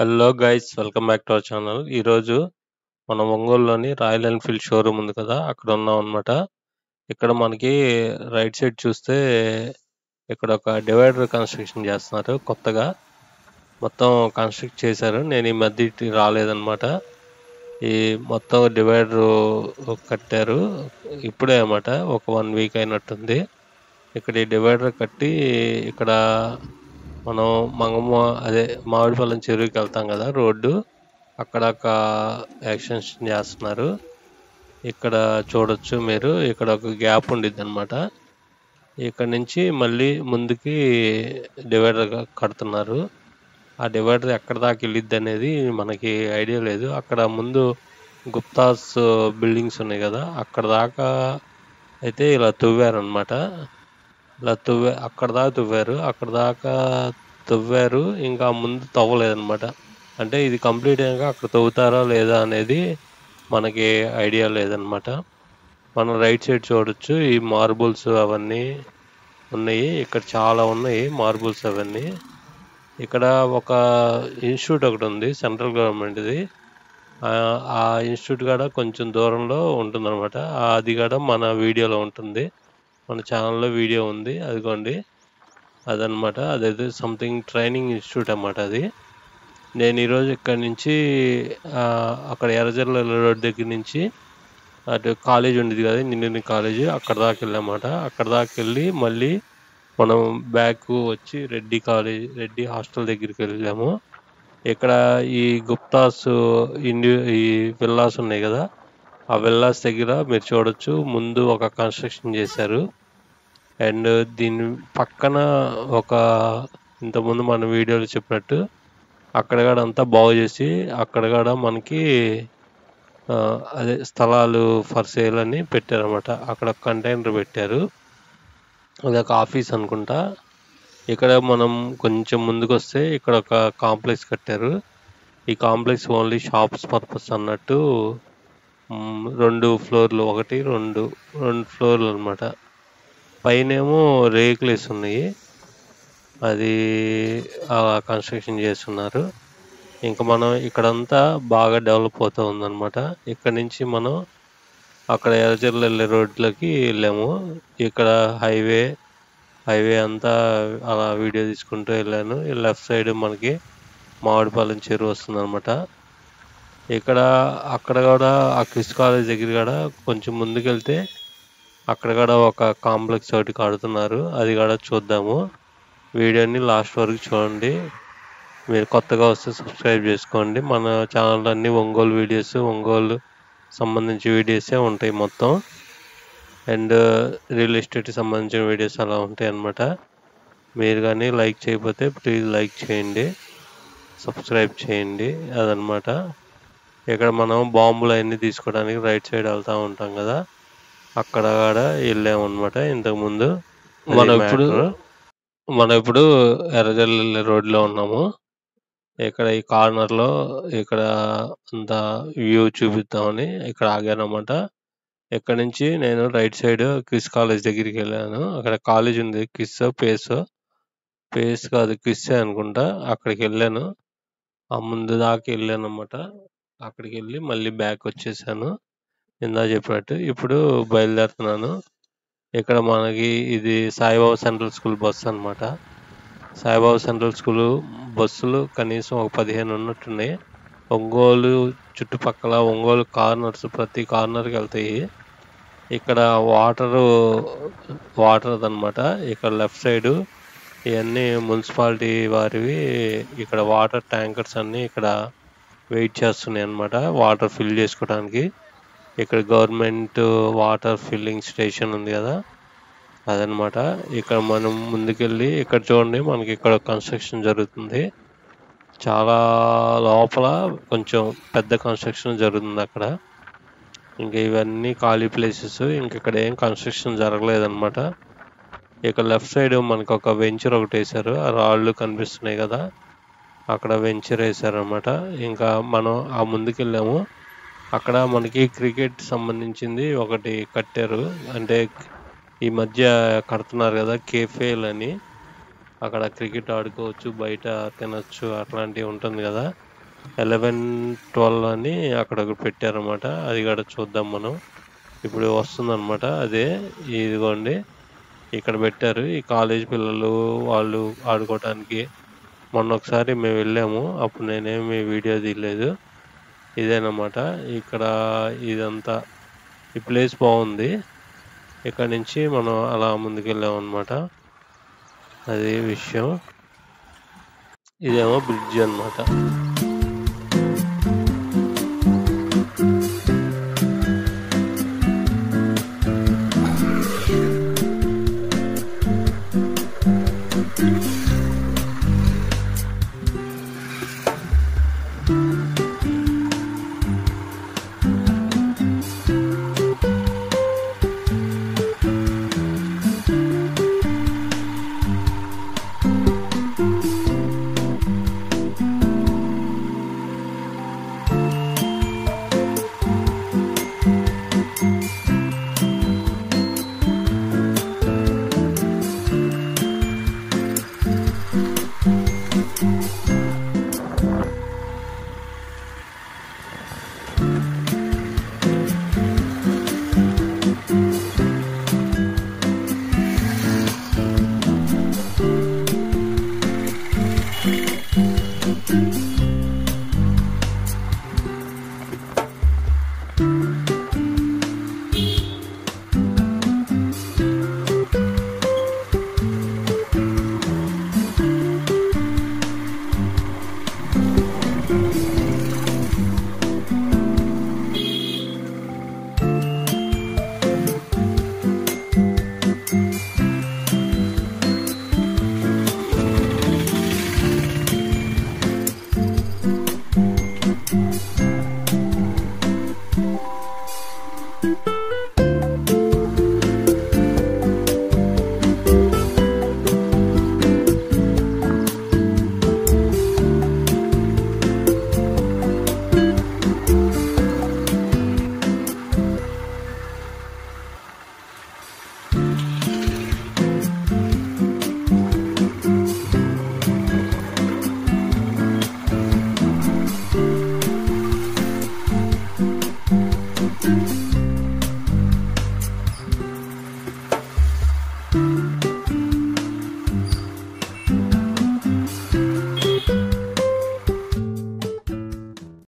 Hello guys, welcome back to our channel. ఈరోజు మనం ఒంగోలులోని రాయల్ ఎన్ఫీల్డ్ షోరూమ్ ఉంది కదా, అక్కడ ఉన్నాం అనమాట. ఇక్కడ మనకి రైట్ సైడ్ చూస్తే ఇక్కడ ఒక డివైడర్ కన్స్ట్రక్షన్ చేస్తున్నారు కొత్తగా. మొత్తం కన్స్ట్రక్ట్ చేశారు. నేను ఈ మధ్య ఇటు రాలేదన్నమాట. ఈ మొత్తం డివైడర్ కట్టారు ఇప్పుడే అన్నమాట. ఒక 1 వీక్ అయినట్టుంది. ఇక్కడ ఈ డివైడర్ కట్టి ఇక్కడ మనం మంగమ్మ అదే మామిడిపల్లం చెరువుకి వెళ్తాం కదా రోడ్డు, అక్కడ ఒక ఎక్స్టెన్షన్ చేస్తున్నారు. ఇక్కడ చూడొచ్చు మీరు, ఇక్కడ ఒక గ్యాప్ ఉండిద్ది అనమాట. ఇక్కడ నుంచి మళ్ళీ ముందుకి డివైడర్ కడుతున్నారు. ఆ డివైడర్ ఎక్కడ దాకా వెళ్ళిద్ది అనేది మనకి ఐడియా లేదు. అక్కడ ముందు గుప్తాస్ బిల్డింగ్స్ ఉన్నాయి కదా, అక్కడ దాకా అయితే ఇలా తవ్వారనమాట. ఇలా అక్కడ దాకా తవ్వారు, ఇంకా ముందు తవ్వలేదన్నమాట. అంటే ఇది కంప్లీట్ అయ్యాక అక్కడ తవ్వుతారా లేదా అనేది మనకి ఐడియా లేదనమాట. మనం రైట్ సైడ్ చూడొచ్చు, ఈ మార్బుల్స్ అవన్నీ ఉన్నాయి. ఇక్కడ చాలా ఉన్నాయి మార్బుల్స్ అవన్నీ. ఇక్కడ ఒక ఇన్స్టిట్యూట్ ఒకటి ఉంది, సెంట్రల్ గవర్నమెంట్ది. ఆ ఇన్స్టిట్యూట్ కూడా కొంచెం దూరంలో ఉంటుందన్నమాట. అది కూడా మన వీడియోలో ఉంటుంది, మన ఛానల్లో వీడియో ఉంది, అదిగోండి అదనమాట. అదైతే సంథింగ్ ట్రైనింగ్ ఇన్స్టిట్యూట్ అన్నమాట అది. నేను ఈరోజు ఇక్కడ నుంచి అక్కడ ఎర్రజర్ల రోడ్ దగ్గర నుంచి అటు కాలేజ్ ఉండేది కదా, ఇంజనీరింగ్ కాలేజ్, అక్కడ దాకా వెళ్ళామాట. అక్కడ దాకా వెళ్ళి మళ్ళీ మనం బ్యాక్ వచ్చి రెడ్డి హాస్టల్ దగ్గరికి వెళ్ళాము. ఇక్కడ ఈ గుప్తాస్ ఈ విల్లాస్ ఉన్నాయి కదా, ఆ విల్లాస్ దగ్గర మీరు చూడొచ్చు ముందు ఒక కన్స్ట్రక్షన్ చేశారు. అండ్ దీని పక్కన ఒక ఇంతకుముందు మన వీడియోలో చెప్పినట్టు అక్కడ కూడా అంతా బాగు చేసి అక్కడ కూడా మనకి అదే స్థలాలు ఫర్ సేల్ అని పెట్టారనమాట. అక్కడ కంటైనర్ పెట్టారు, అది ఒక ఆఫీస్ అనుకుంటా. ఇక్కడ మనం కొంచెం ముందుకు వస్తే ఇక్కడ ఒక కాంప్లెక్స్ కట్టారు. ఈ కాంప్లెక్స్ ఓన్లీ షాప్స్ పర్పస్ అన్నట్టు 2 ఫ్లోర్లు, రెండు ఫ్లోర్లు అనమాట. పైనేమో రేకులు వేసి ఉన్నాయి, అది కన్స్ట్రక్షన్ చేస్తున్నారు. ఇంకా మనం ఇక్కడంతా బాగా డెవలప్ అవుతూ ఉందన్నమాట. ఇక్కడ నుంచి మనం అక్కడ ఎర్రజర్ల వెళ్ళే రోడ్లకి వెళ్ళాము. ఇక్కడ హైవే అంతా అలా వీడియో తీసుకుంటూ వెళ్ళాను. లెఫ్ట్ సైడ్ మనకి మామిడిపాలెం చెరువు వస్తుంది అనమాట. అక్కడ కూడా ఆ క్రిస్ కాలేజ్ దగ్గర కూడా కొంచెం ముందుకెళ్తే అక్కడ కూడా ఒక కాంప్లెక్స్ ఒకటి కడుతున్నారు, అది కూడా చూద్దాము. వీడియోని లాస్ట్ వరకు చూడండి. మీరు కొత్తగా వస్తే సబ్స్క్రైబ్ చేసుకోండి. మన ఛానల్ అన్ని ఒంగోలు వీడియోస్, ఒంగోలు సంబంధించి వీడియోసే ఉంటాయి మొత్తం. అండ్ రియల్ ఎస్టేట్ సంబంధించిన వీడియోస్ అలా ఉంటాయి అన్నమాట. మీరు కానీ లైక్ చేయకపోతే ప్లీజ్ లైక్ చేయండి, సబ్స్క్రైబ్ చేయండి, అదనమాట. ఇక్కడ మనం బాంబులు అవన్నీ తీసుకోవడానికి రైట్ సైడ్ వెళ్తూ ఉంటాం కదా, అక్కడ కూడా వెళ్ళామన్నమాట ఇంతకుముందు. మనం ఇప్పుడు ఎర్రజల్లి రోడ్లో ఉన్నాము. ఇక్కడ ఈ కార్నర్లో ఇక్కడ అంతా వ్యూ చూపిద్దామని ఇక్కడ ఆగానమాట. ఇక్కడ నుంచి నేను రైట్ సైడ్ క్రిస్ కాలేజ్ దగ్గరికి వెళ్ళాను. అక్కడ కాలేజ్ ఉంది, పేస్ కాదు క్రిస్సే అనుకుంటా. అక్కడికి వెళ్ళాను, ఆ ముందు దాకా వెళ్ళాను అనమాట. అక్కడికి వెళ్ళి మళ్ళీ బ్యాక్ వచ్చేసాను ఇందా చెప్పినట్టు. ఇప్పుడు బయలుదేరుతున్నాను. ఇక్కడ మనకి ఇది సాయిబాబా సెంట్రల్ స్కూల్ బస్సు అనమాట. సాయిబాబా సెంట్రల్ స్కూల్ బస్సులు కనీసం ఒక 15 ఉన్నట్టున్నాయి. ఒంగోలు చుట్టుపక్కల ఒంగోలు కార్నర్స్ ప్రతి కార్నర్కి వెళ్తాయి. ఇక్కడ వాటర్ అనమాట. ఇక్కడ లెఫ్ట్ సైడ్ ఇవన్నీ మున్సిపాలిటీ వారివి. ఇక్కడ వాటర్ ట్యాంకర్స్ అన్నీ ఇక్కడ వెయిట్ చేస్తున్నాయి అన్నమాట, వాటర్ ఫిల్ చేసుకోవడానికి. ఇక్కడ గవర్నమెంట్ వాటర్ ఫిల్లింగ్ స్టేషన్ ఉంది కదా, అదనమాట. ఇక్కడ మనం ముందుకెళ్ళి ఇక్కడ చూడండి, మనకి ఇక్కడ కన్స్ట్రక్షన్ జరుగుతుంది. చాలా లోపల కొంచెం పెద్ద కన్స్ట్రక్షన్ జరుగుతుంది అక్కడ. ఇంకా ఇవన్నీ ఖాళీ ప్లేసెస్, ఇంక ఇక్కడ ఏం కన్స్ట్రక్షన్ జరగలేదన్నమాట. ఇక్కడ లెఫ్ట్ సైడ్ మనకు ఒక వెంచర్ ఒకటి వేశారు, ఆ రాళ్ళు కనిపిస్తున్నాయి కదా, అక్కడ వెంచర్ వేశారనమాట. ఇంకా మనం ఆ ముందుకెళ్ళాము, అక్కడ మనకి క్రికెట్ సంబంధించింది ఒకటి కట్టారు. అంటే ఈ మధ్య కడుతున్నారు కదా కేఫేలని, అక్కడ క్రికెట్ ఆడుకోవచ్చు, బయట తినచ్చు, అట్లాంటివి ఉంటుంది కదా. 11-12 అని అక్కడ పెట్టారన్నమాట. అది కూడా చూద్దాం మనం. ఇప్పుడు వస్తుందన్నమాట. అదే ఇదిగోండి ఇక్కడ పెట్టారు. ఈ కాలేజ్ పిల్లలు వాళ్ళు ఆడుకోవటానికి. మొన్న ఒకసారి మేము వెళ్ళాము. అప్పుడు నేనేమి వీడియో తీయలేదు. ఇదేనమాట ఇక్కడ ఇదంతా. ఈ ప్లేస్ బాగుంది. ఇక్కడ నుంచి మనం అలా ముందుకెళ్ళాం అనమాట. అది విషయం. ఇదేమో బ్రిడ్జ్ అన్నమాట.